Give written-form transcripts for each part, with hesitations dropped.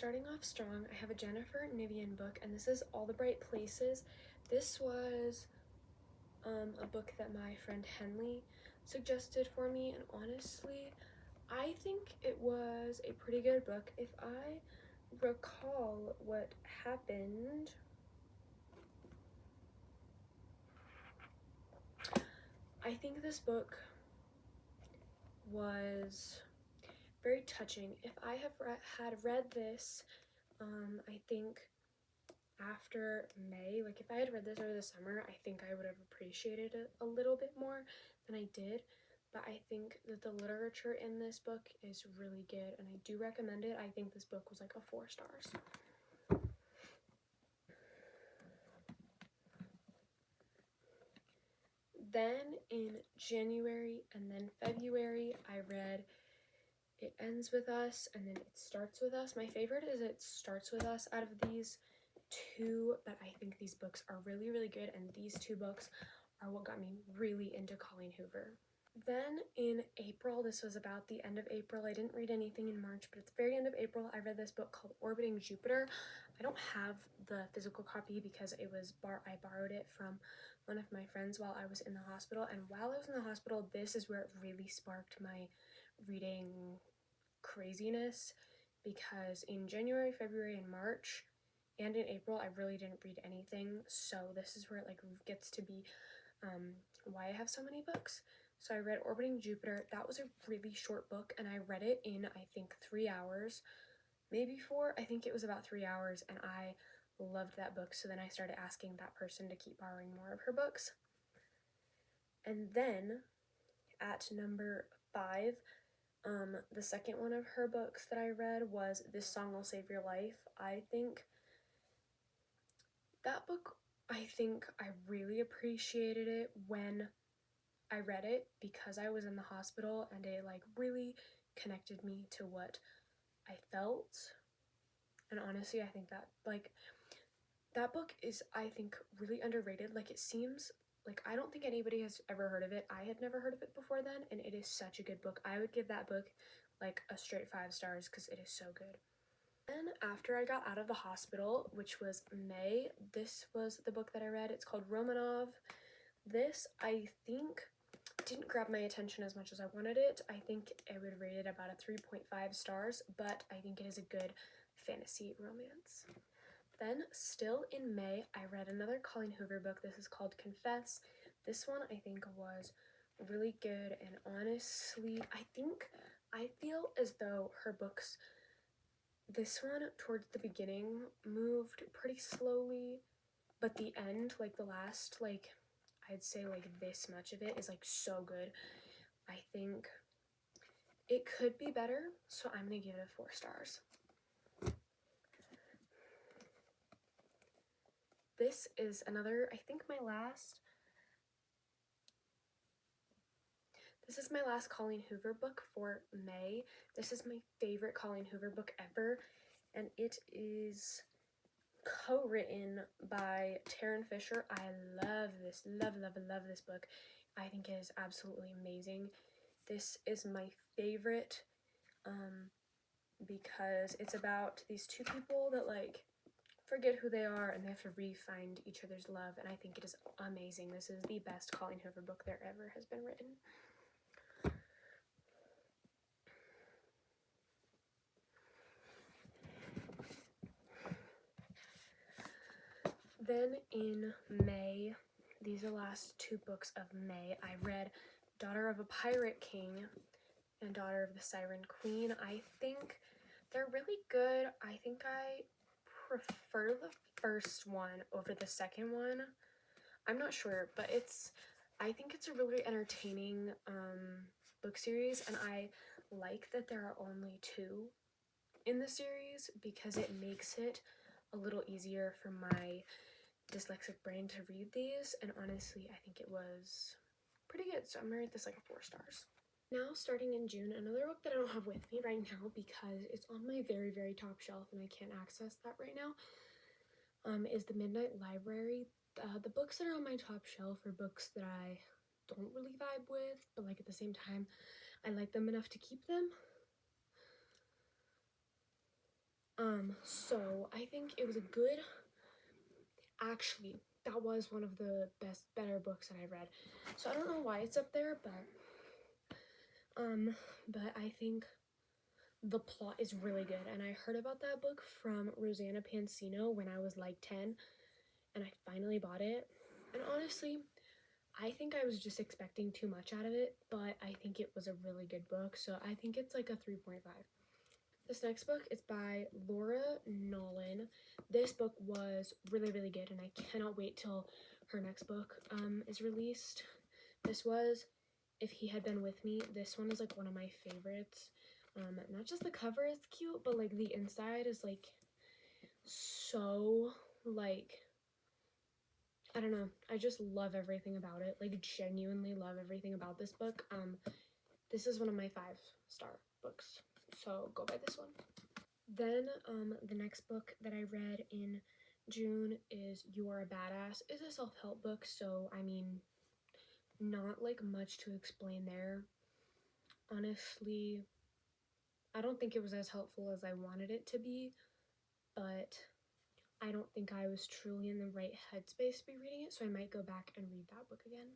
starting off strong, I have a Jennifer Nivian book, and this is All the Bright Places. This was a book that my friend Henley suggested for me, and honestly, I think it was a pretty good book. If I recall what happened, I think this book was very touching. If I had read this, I think after May, like if I had read this over the summer, I think I would have appreciated it a little bit more than I did. But I think that the literature in this book is really good, and I do recommend it. I think this book was like a 4 stars. Then in January and then February, I read It Ends With Us and then It Starts With Us. My favorite is It Starts With Us out of these two, but I think these books are really, really good, and these two books are what got me really into Colleen Hoover. Then in April, this was about the end of April. I didn't read anything in March, but at the very end of April, I read this book called Orbiting Jupiter. I don't have the physical copy because I borrowed it from one of my friends while I was in the hospital. And while I was in the hospital, this is where it really sparked my reading craziness, because in January, February, and March, and in April, I really didn't read anything. So this is where it like gets to be why I have so many books. So I read Orbiting Jupiter. That was a really short book, and I read it in, I think, 3 hours, maybe 4. I think it was about 3 hours, and I loved that book. So then I started asking that person to keep borrowing more of her books. And then at number 5, the second one of her books that I read was This Song Will Save Your Life. I think that book, I really appreciated it when I read it, because I was in the hospital, and it like really connected me to what I felt. And honestly, I think that like that book is, I think, really underrated. Like, it seems like I don't think anybody has ever heard of it. I had never heard of it before then, and it is such a good book. I would give that book like a straight 5 stars because it is so good. Then after I got out of the hospital, which was May, this was the book that I read. It's called Romanov. This, I think, didn't grab my attention as much as I wanted it. I think I would rate it about a 3.5 stars, but I think it is a good fantasy romance. Then, still in May, I read another Colleen Hoover book. This is called Confess. This one, I think, was really good, and honestly, I feel as though her books, this one, towards the beginning, moved pretty slowly, but the end, like the last, like, I'd say like this much of it is like so good. I think it could be better, so I'm gonna give it a 4 stars. This is another, I think this is my last Colleen Hoover book for May. This is my favorite Colleen Hoover book ever, and it is co-written by Tarryn Fisher. I love this, love this book. I think it is absolutely amazing. This is my favorite because it's about these two people that like forget who they are, and they have to re-find each other's love, and I think it is amazing. This is the best Colleen Hoover book there ever has been written. Then in May, these are the last 2 books of May, I read Daughter of a Pirate King and Daughter of the Siren Queen. I think they're really good. I think I prefer the first one over the second one. I'm not sure, but I think it's a really entertaining book series, and I like that there are only 2 in the series because it makes it a little easier for my dyslexic brain to read these, and honestly, I think it was pretty good, so I'm gonna rate this like a 4 stars. Now, starting in June, another book that I don't have with me right now because it's on my very, very top shelf and I can't access that right now, is The Midnight Library. The books that are on my top shelf are books that I don't really vibe with, but like at the same time, I like them enough to keep them. So I think it was a good, actually, that was one of the better books that I read. So I don't know why it's up there, but I think the plot is really good. And I heard about that book from Rosanna Pansino when I was like 10, and I finally bought it. And honestly, I think I was just expecting too much out of it, but I think it was a really good book, so I think it's like a 3.5. This next book is by Laura Nolan. This book was really, really good, and I cannot wait till her next book is released. This was If He Had Been With Me. This one is like one of my favorites. Not just the cover is cute, but like the inside is like so like, I don't know. I just love everything about it. Like genuinely love everything about this book. This is one of my 5-star books. So go buy this one. Then the next book that I read in June is You Are a Badass. It's a self-help book, so I mean, not like much to explain there. Honestly, I don't think it was as helpful as I wanted it to be, but I don't think I was truly in the right headspace to be reading it, so I might go back and read that book again.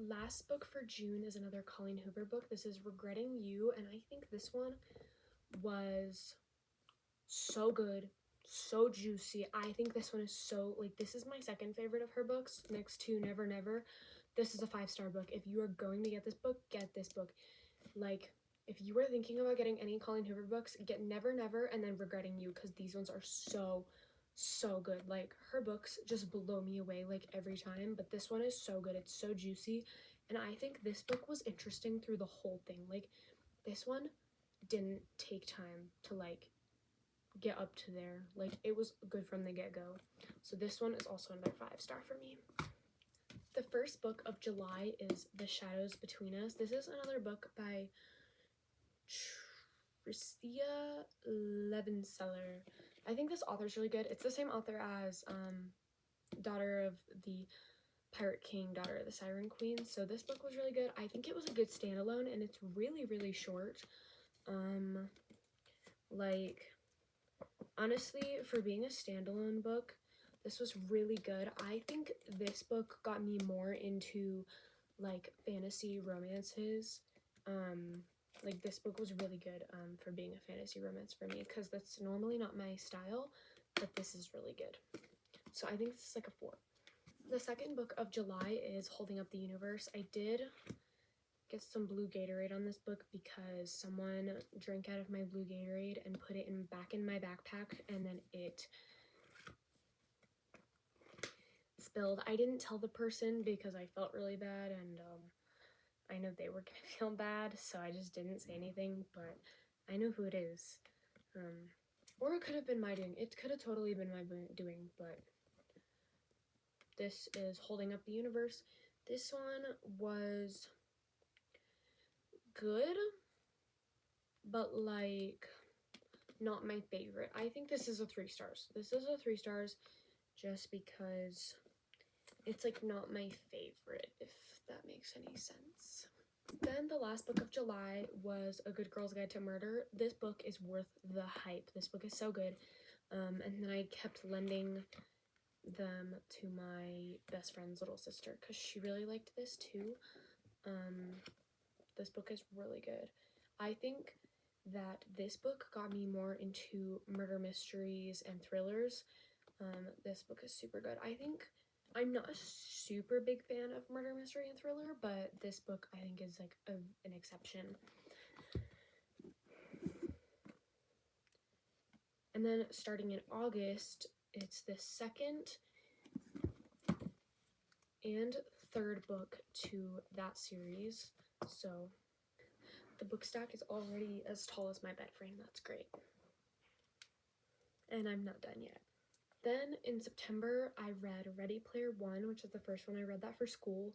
Last book for June is another Colleen Hoover book. This is Regretting You, and I think this one was so good, so juicy. I think this one is so, like, this is my second favorite of her books, next to Never Never. This is a 5-star book. If you are going to get this book, get this book. Like, if you are thinking about getting any Colleen Hoover books, get Never Never and then Regretting You, because these ones are so good. Like, her books just blow me away like every time, but this one is so good. It's so juicy, and I think this book was interesting through the whole thing. Like, this one didn't take time to like get up to there. Like, it was good from the get-go. So this one is also another 5-star for me. The first book of July is The Shadows Between Us. This is another book by Tristia Levenseller. I think this author's really good. It's the same author as Daughter of the Pirate King, Daughter of the Siren Queen. So this book was really good. I think it was a good standalone, and it's really, really short. Like, honestly, for being a standalone book, this was really good. I think this book got me more into like fantasy romances. Like, this book was really good for being a fantasy romance for me, because that's normally not my style, but this is really good. So I think this is like a 4. The second book of July is Holding Up the Universe. I did get some blue Gatorade on this book because someone drank out of my blue Gatorade and put it back in my backpack, and then it spilled. I didn't tell the person because I felt really bad, and I know they were gonna feel bad, so I just didn't say anything, but I know who it is. Or it could have been my doing. It could have totally been my doing, but this is Holding Up the Universe. This one was good, but like not my favorite. I think this is a 3 stars. This is a 3 stars just because it's like not my favorite, if that makes any sense. Then the last book of July was A Good Girl's Guide to Murder. This book is worth the hype. This book is so good. And then I kept lending them to my best friend's little sister because she really liked this too. This book is really good. I think that this book got me more into murder mysteries and thrillers. This book is super good. I think I'm not a super big fan of murder mystery and thriller, but this book I think is like an exception. And then starting in August, it's the second and third book to that series. So the book stack is already as tall as my bed frame. That's great. And I'm not done yet. Then in September, I read Ready Player One, which is the first one. I read that for school.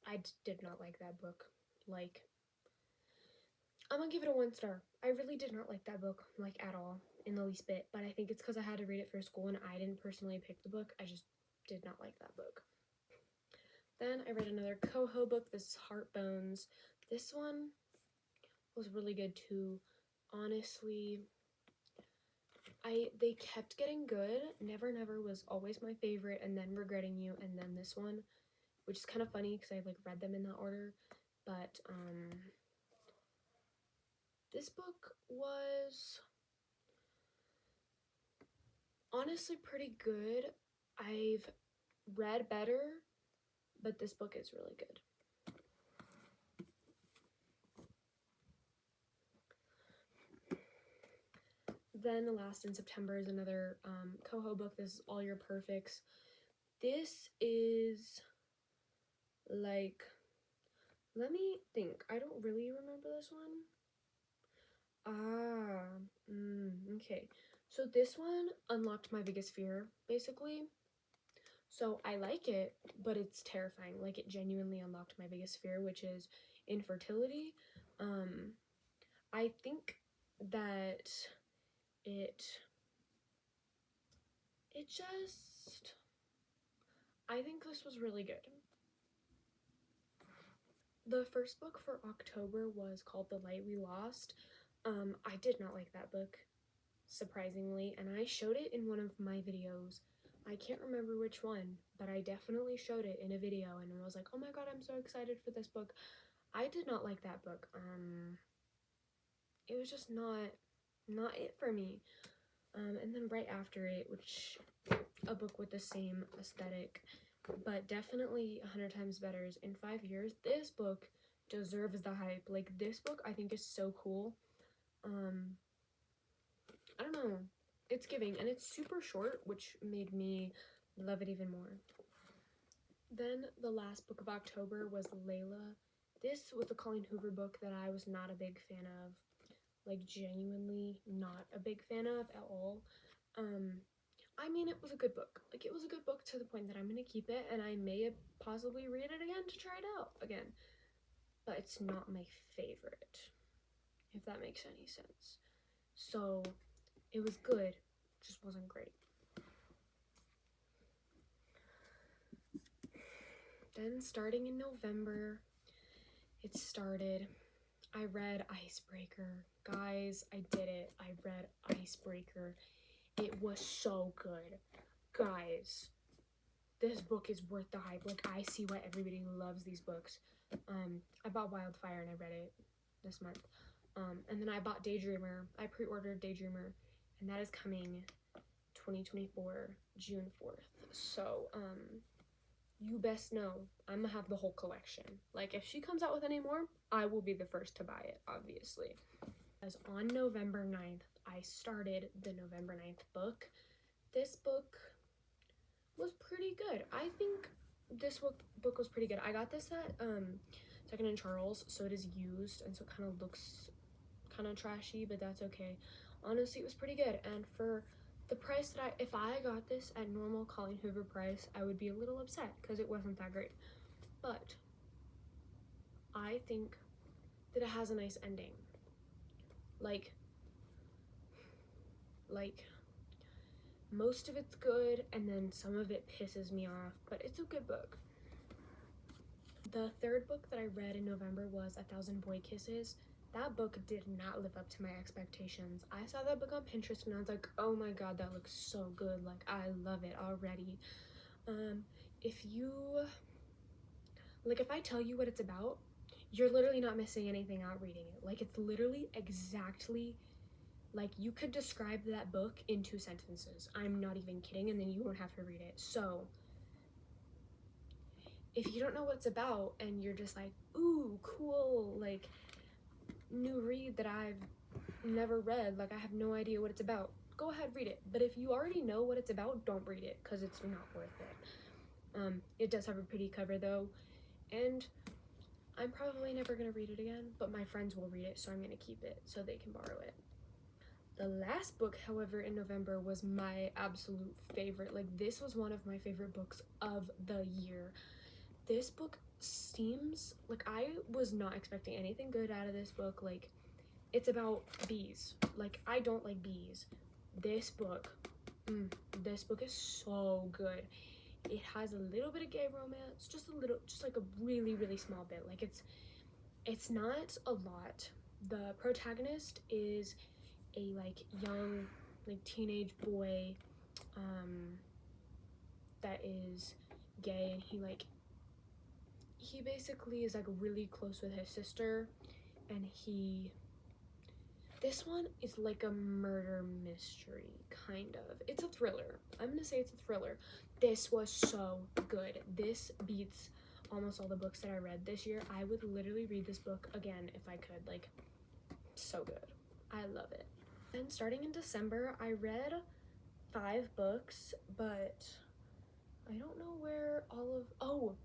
I did not like that book. Like, I'm gonna give it a 1 star. I really did not like that book, like, at all, in the least bit. But I think it's because I had to read it for school and I didn't personally pick the book. I just did not like that book. Then I read another Coho book. This is Heart Bones. This one was really good too. Honestly, they kept getting good. Never Never was always my favorite, and then Regretting You, and then this one, which is kind of funny because I like read them in that order. But this book was honestly pretty good. I've read better, but this book is really good. Then Last in September is another Coho book. This is All Your Perfects. This is like, let me think. I don't really remember this one. Okay. So this one unlocked my biggest fear, basically. So I like it, but it's terrifying. Like, it genuinely unlocked my biggest fear, which is infertility. I think that it just, I think this was really good. The first book for October was called The Light We Lost. I did not like that book, surprisingly, and I showed it in one of my videos. I can't remember which one, but I definitely showed it in a video, and I was like, oh my god, I'm so excited for this book. I did not like that book. It was just not it for me. And then right after it, which a book with the same aesthetic, but definitely 100 times better, is In 5 Years. This book deserves the hype. Like, this book I think is so cool. I don't know. It's giving, and it's super short, which made me love it even more. Then the last book of October was Layla. This was a Colleen Hoover book that I was not a big fan of. Like, genuinely not a big fan of at all. I mean, it was a good book. Like, it was a good book to the point that I'm gonna keep it, and I may possibly read it again to try it out again. But it's not my favorite, if that makes any sense. So, it was good, just wasn't great. Then, starting in November, it started. I read Icebreaker. Guys, I did it. I read Icebreaker. It was so good. Guys, this book is worth the hype. Like, I see why everybody loves these books. I bought Wildfire and I read it this month. And then I bought Daydreamer. I pre-ordered Daydreamer, and that is coming 2024, June 4th. So, you best know I'm gonna have the whole collection. Like, if she comes out with any more, I will be the first to buy it, obviously. As on November 9th, I started the November 9th book. This book was pretty good. I think this book was pretty good. I got this at Second and Charles, so it is used, and so it kind of looks kind of trashy, but that's okay. Honestly, it was pretty good, and for the price that if I got this at normal Colleen Hoover price, I would be a little upset because it wasn't that great. But I think that it has a nice ending. Like most of it's good, and then some of it pisses me off, but it's a good book. The third book that I read in November was A Thousand Boy Kisses. That book did not live up to my expectations. I saw that book on Pinterest and I was like, oh my god, that looks so good. Like, I love it already. If I tell you what it's about, you're literally not missing anything out reading it. Like, it's literally exactly, like, you could describe that book in 2 sentences. I'm not even kidding, and then you won't have to read it. So, if you don't know what it's about and you're just like, ooh, cool, like, new read that I've never read, like, I have no idea what it's about, go ahead, read it. But if you already know what it's about, don't read it, because it's not worth it. It does have a pretty cover, though, and I'm probably never going to read it again, but my friends will read it, so I'm going to keep it so they can borrow it. The last book, however, in November was my absolute favorite. Like, this was one of my favorite books of the year. This book seems like I was not expecting anything good out of this book. Like, it's about bees. Like, I don't like bees. This book is so good. It has a little bit of gay romance, just like a really, really small bit. Like, it's not a lot. The protagonist is a, like, young like teenage boy that is gay, and he basically is like really close with his sister, and this one is like a murder mystery, kind of. It's a thriller. I'm gonna say it's a thriller. This was so good. This beats almost all the books that I read this year. I would literally read this book again if I could. Like, so good. I love it. And starting in December, I read 5 books, but I don't know where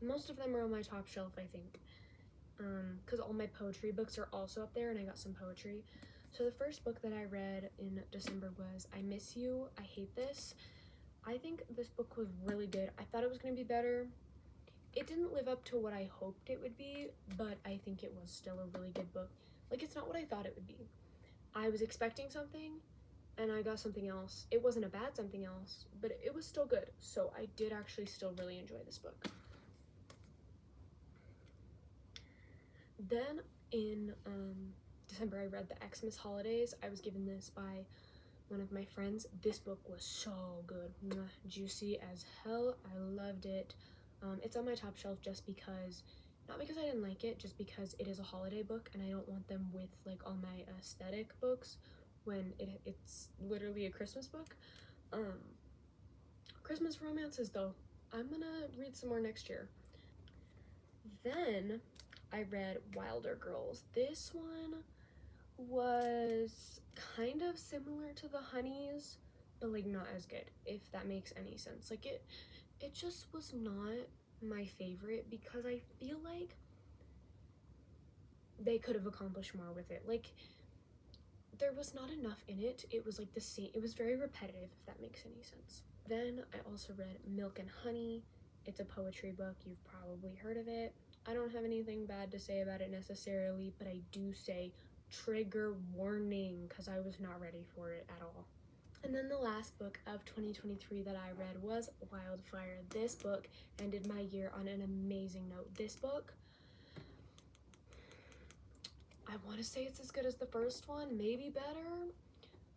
most of them are on my top shelf, I think. Because all my poetry books are also up there, and I got some poetry. So the first book that I read in December was I Miss You, I Hate This. I think this book was really good. I thought it was going to be better. It didn't live up to what I hoped it would be, but I think it was still a really good book. Like, it's not what I thought it would be. I was expecting something, and I got something else. It wasn't a bad something else, but it was still good. So I did actually still really enjoy this book. Then in December, I read The Xmas Holidays. I was given this by one of my friends. This book was so good. Juicy as hell. I loved it. It's on my top shelf just because, not because I didn't like it, just because it is a holiday book, and I don't want them with like all my aesthetic books when it's literally a Christmas book. Christmas romances though, I'm gonna read some more next year. Then I read Wilder Girls. This one was kind of similar to The Honeys, but like not as good, if that makes any sense. Like it just was not my favorite because I feel like they could have accomplished more with it. Like, there was not enough in it. It was like the same. It was very repetitive, if that makes any sense. Then I also read Milk and Honey. It's a poetry book. You've probably heard of it. I don't have anything bad to say about it necessarily, but I do say trigger warning because I was not ready for it at all. And then the last book of 2023 that I read was Wildfire. This book ended my year on an amazing note. This book, I want to say it's as good as the first one, maybe better.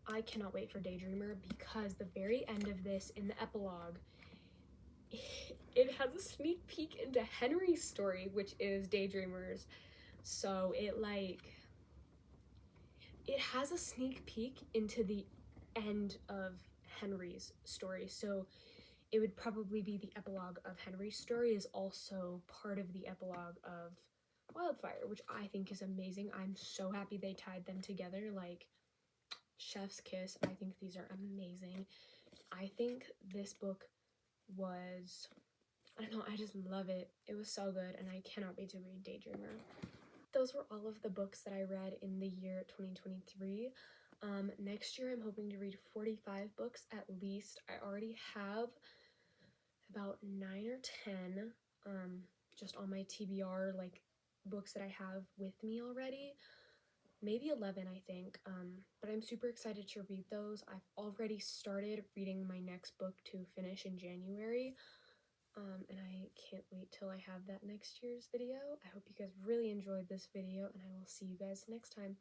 I cannot wait for Daydreamer because the very end of this, in the epilogue, it has a sneak peek into Henry's story, which is Daydreamers. So it has a sneak peek into the end of Henry's story. So it would probably be the epilogue of Henry's story is also part of the epilogue of Wildfire, which I think is amazing. I'm so happy they tied them together. Like, chef's kiss. I think these are amazing. I think this book was, I don't know, I just love it. It was so good, and I cannot wait to read Daydreamer. Those were all of the books that I read in the year 2023. Next year, I'm hoping to read 45 books at least. I already have about 9 or 10 just on my TBR, like, books that I have with me already. Maybe 11, I think, but I'm super excited to read those. I've already started reading my next book to finish in January, and I can't wait till I have that next year's video. I hope you guys really enjoyed this video, and I will see you guys next time.